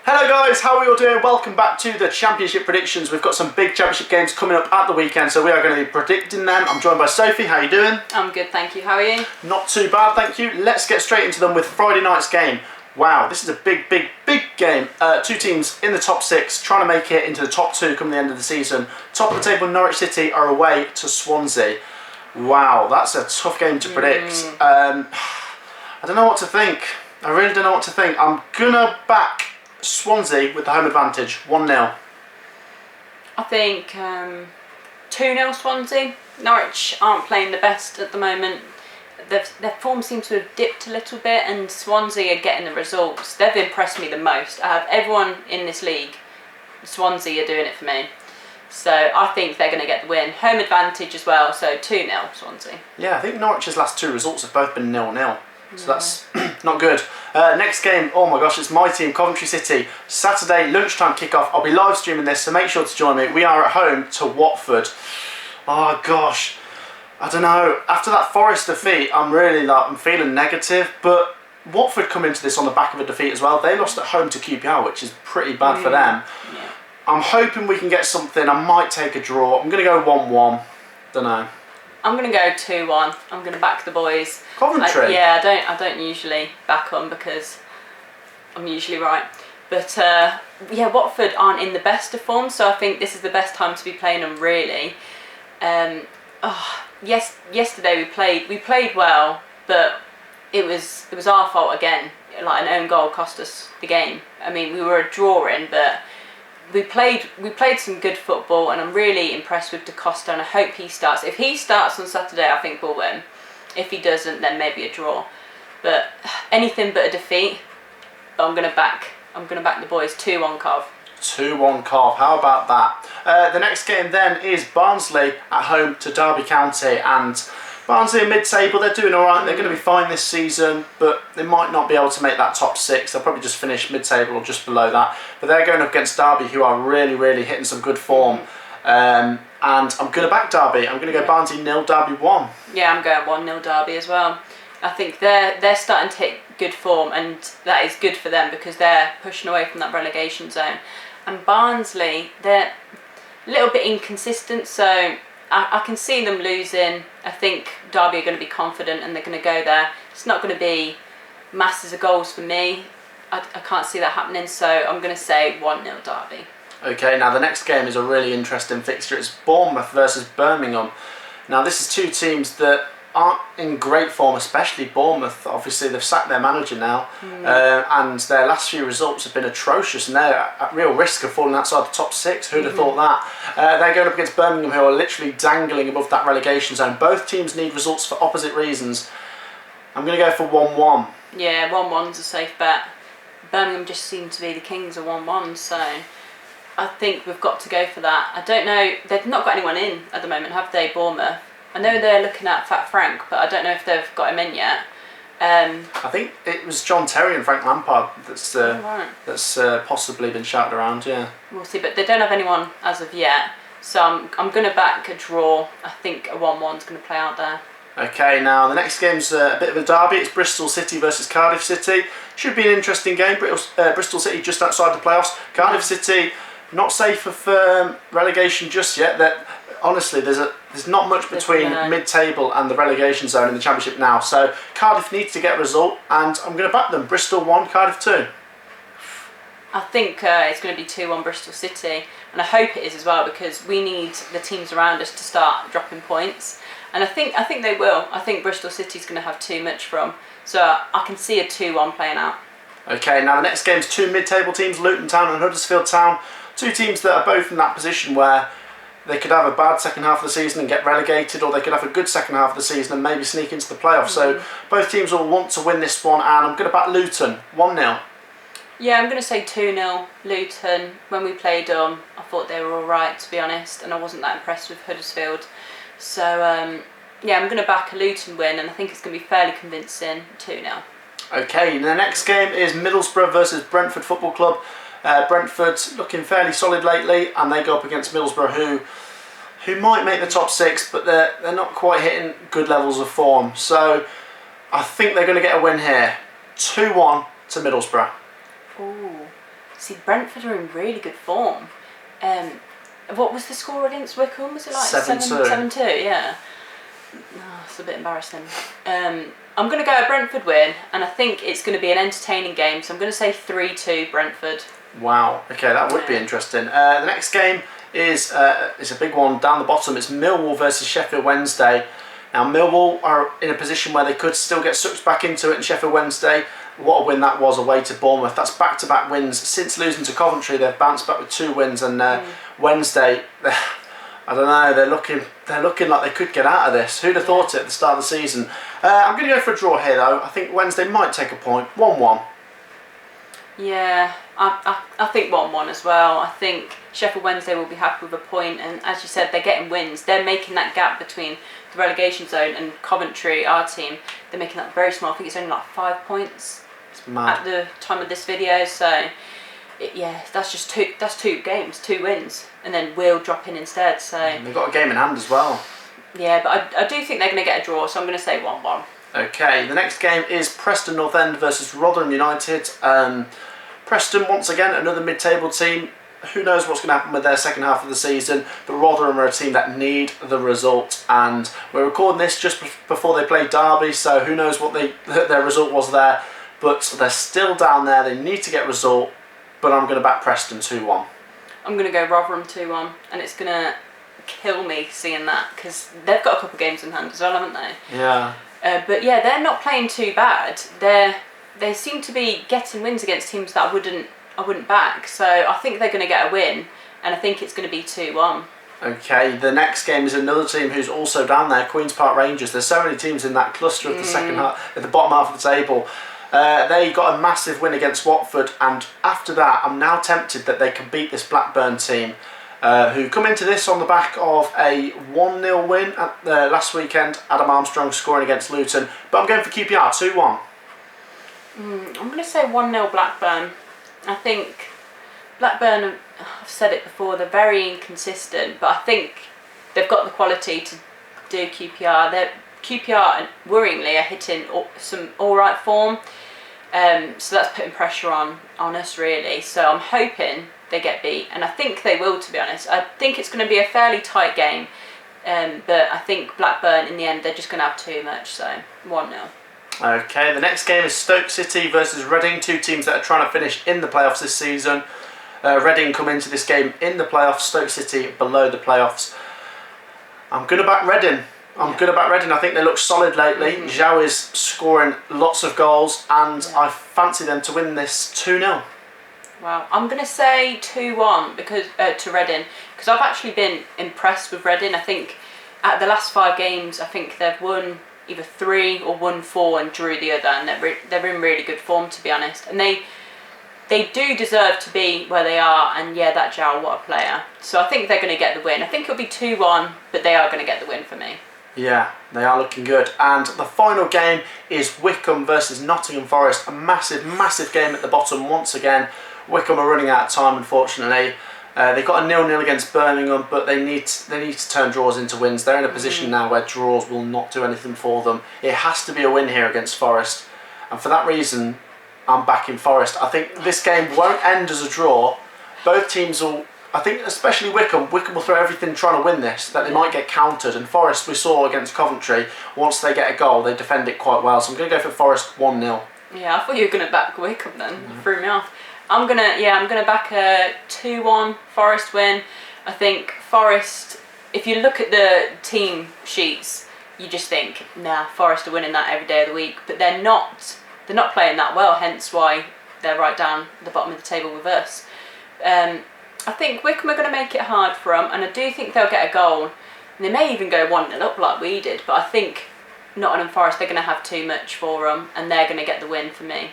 Hello guys, how are we all doing? Welcome back to the Championship predictions. We've got some big Championship games coming up at the weekend, so we are going to be predicting them. I'm joined by Sophie. How are you doing? I'm good, thank you. How are you? Not too bad, thank you. Let's get straight into them with Friday night's game. Wow, this is a big game. Two teams in the top six trying to make it into the top two come the end of the season. Top of the table, Norwich City are away to Swansea. Wow, that's a tough game to predict. I don't know what to think. I really don't know what to think. I'm going to back Swansea with the home advantage, 1-0. I think 2-0 Swansea. Norwich aren't playing the best at the moment. Their form seems to have dipped a little bit, and Swansea are getting the results. They've impressed me the most. I have everyone in this league. Swansea are doing it for me. So I think they're going to get the win. Home advantage as well, so 2-0 Swansea. Yeah, I think Norwich's last two results have both been 0-0. So that's not good. Next game, oh my gosh, it's my team, Coventry City. Saturday lunchtime kickoff. I'll be live streaming this, so make sure to join me. We are at home to Watford. Oh gosh, I don't know. After that Forest defeat, I'm feeling negative. But Watford come into this on the back of a defeat as well. They lost at home to QPR, which is pretty bad for them. Yeah. I'm hoping we can get something. I might take a draw. I'm going to go 1-1. Don't know. I'm going to go 2-1. I'm going to back the boys. Coventry? I don't usually back them because I'm usually right. But yeah, Watford aren't in the best of form, so I think this is the best time to be playing them, really. Yesterday we played well, but it was our fault again. Like an own goal cost us the game. I mean, we were a drawing, but we played some good football, and I'm really impressed with Da Costa, and I hope he starts. If he starts on Saturday, I think we'll win. If he doesn't, then maybe a draw. But anything but a defeat. I'm gonna back the boys 2-1 Cov. 2-1 Cov. How about that? The next game then is Barnsley at home to Derby County, and Barnsley are mid-table. They're doing all right. They're going to be fine this season, but they might not be able to make that top six. They'll probably just finish mid-table or just below that. But they're going up against Derby, who are really hitting some good form. And I'm going to back Derby. I'm going to go Barnsley 0, Derby 1. Yeah, I'm going 1-0 Derby as well. I think they're starting to hit good form, and that is good for them because they're pushing away from that relegation zone. And Barnsley, they're a little bit inconsistent, so I can see them losing. I think Derby are going to be confident and they're going to go there. It's not going to be masses of goals for me. I can't see that happening, so I'm going to say 1-0 Derby. Okay, now the next game is a really interesting fixture. It's Bournemouth versus Birmingham. Now this is two teams that aren't in great form, especially Bournemouth. Obviously they've sacked their manager now, and their last few results have been atrocious, and they're at real risk of falling outside the top six. Who'd have thought that? They're going up against Birmingham, who are literally dangling above that relegation zone. Both teams need results for opposite reasons. I'm going to go for 1-1. Yeah, 1-1's a safe bet. Birmingham just seem to be the kings of 1-1, so I think we've got to go for that. I don't know, they've not got anyone in at the moment, have they, Bournemouth? I know they're looking at Fat Frank, but I don't know if they've got him in yet. I think it was John Terry and Frank Lampard that's possibly been shouted around, yeah. We'll see, but they don't have anyone as of yet. So I'm going to back a draw. I think a 1-1's going to play out there. Okay, now the next game's a bit of a derby. It's Bristol City versus Cardiff City. Should be an interesting game. Bristol City just outside the playoffs. Cardiff City not safe of relegation just yet. Honestly, there's not much between mid-table and the relegation zone in the Championship now. So Cardiff needs to get a result, and I'm going to back them. Bristol 1, Cardiff 2. I think it's going to be 2-1 Bristol City, and I hope it is as well, because we need the teams around us to start dropping points. And I think they will. I think Bristol City's going to have too much from. So I can see a 2-1 playing out. Okay, now the next game's two mid-table teams, Luton Town and Huddersfield Town. Two teams that are both in that position where they could have a bad second half of the season and get relegated, or they could have a good second half of the season and maybe sneak into the playoffs. So both teams will want to win this one, and I'm going to back Luton 1-0. Yeah, I'm going to say 2-0 Luton. When we played them, I thought they were alright, to be honest, and I wasn't that impressed with Huddersfield. So yeah, I'm going to back a Luton win, and I think it's going to be fairly convincing, 2-0. Okay, the next game is Middlesbrough versus Brentford Football Club. Brentford looking fairly solid lately, and they go up against Middlesbrough, who might make the top six, but they're not quite hitting good levels of form. So I think they're going to get a win here. 2-1 to Middlesbrough. Ooh. See, Brentford are in really good form. What was the score against Wycombe? Was it like 7-2? 7-2, yeah. Oh, it's a bit embarrassing. I'm going to go a Brentford win, and I think it's going to be an entertaining game, so I'm going to say 3-2 Brentford. Wow, okay, that would be interesting. The next game is a big one down the bottom. It's Millwall versus Sheffield Wednesday. Now, Millwall are in a position where they could still get sucked back into it, and Sheffield Wednesday, what a win that was away to Bournemouth. That's back-to-back wins. Since losing to Coventry, they've bounced back with 2 wins, and Wednesday, I don't know, they're looking like they could get out of this. Who'd have thought it at the start of the season? I'm going to go for a draw here, though. I think Wednesday might take a point. 1-1. Yeah, I think 1-1 as well. I think Sheffield Wednesday will be happy with a point, and as you said, they're getting wins. They're making that gap between the relegation zone and Coventry, our team. They're making that very small. I think it's only like 5 points at the time of this video. So, that's just two games, 2 wins, and then we'll drop in instead. So they've got a game in hand as well. Yeah, but I do think they're going to get a draw, so I'm going to say 1-1. Okay, the next game is Preston North End versus Rotherham United. Preston, once again, another mid-table team. Who knows what's going to happen with their second half of the season, but Rotherham are a team that need the result, and we're recording this just before they play Derby, so who knows what their result was there, but they're still down there. They need to get a result, but I'm going to back Preston 2-1. I'm going to go Rotherham 2-1, and it's going to kill me seeing that, because they've got a couple of games in hand as well, haven't they? Yeah. But yeah, they're not playing too bad. They seem to be getting wins against teams that I wouldn't back. So I think they're going to get a win, and I think it's going to be 2-1. Okay, the next game is another team who's also down there, Queen's Park Rangers. There's so many teams in that cluster of the second half, at the bottom half of the table. They got a massive win against Watford, and after that, I'm now tempted that they can beat this Blackburn team, who come into this on the back of a 1-0 win at last weekend. Adam Armstrong scoring against Luton, but I'm going for QPR 2-1. I'm going to say 1-0 Blackburn. I think Blackburn, I've said it before, they're very inconsistent, but I think they've got the quality to do QPR. QPR, worryingly, are hitting some alright form, so that's putting pressure on us, really. So I'm hoping they get beat, and I think they will, to be honest. I think it's going to be a fairly tight game, but I think Blackburn, in the end, they're just going to have too much, so 1-0. Okay, the next game is Stoke City versus Reading, 2 teams that are trying to finish in the playoffs this season. Reading come into this game in the playoffs, Stoke City below the playoffs. I'm going to back Reading. I think they look solid lately. Zhao is scoring lots of goals, and I fancy them to win this 2-0. Wow, I'm going to say 2-1 because to Reading, because I've actually been impressed with Reading. I think at the last 5 games, I think they've won either 3 or won 4 and drew the other, and they're in really good form, to be honest. And they do deserve to be where they are, and yeah, that Zhao, what a player. So I think they're going to get the win. I think it'll be 2-1, but they are going to get the win for me. Yeah, they are looking good. And the final game is Wycombe versus Nottingham Forest. A massive, massive game at the bottom once again. Wycombe are running out of time, unfortunately. They got a 0-0 against Birmingham, but they need to turn draws into wins. They're in a position now where draws will not do anything for them. It has to be a win here against Forest, and for that reason, I'm backing Forest. I think this game won't end as a draw. Both teams will, I think, especially Wycombe will throw everything trying to win this, that they might get countered. And Forest, we saw against Coventry, once they get a goal, they defend it quite well. So I'm going to go for Forest 1-0. Yeah, I thought you were going to back Wycombe then. Threw me off. I'm gonna back a 2-1 Forest win. I think Forest, if you look at the team sheets, you just think, nah, Forest are winning that every day of the week. But they're not playing that well, hence why they're right down the bottom of the table with us. I think Wycombe are going to make it hard for them, and I do think they'll get a goal. And they may even go 1-0 up like we did, but I think Nottingham Forest, they're going to have too much for them, and they're going to get the win for me.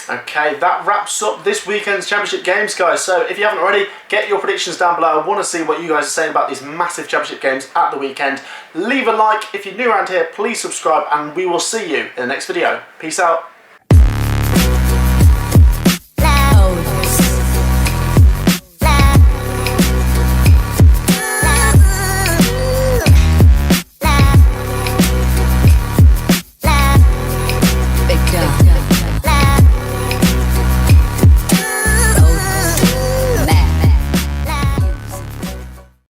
Okay, that wraps up this weekend's Championship games, guys. So if you haven't already, get your predictions down below. I want to see what you guys are saying about these massive Championship games at the weekend. Leave a like. If you're new around here, please subscribe, and we will see you in the next video. Peace out.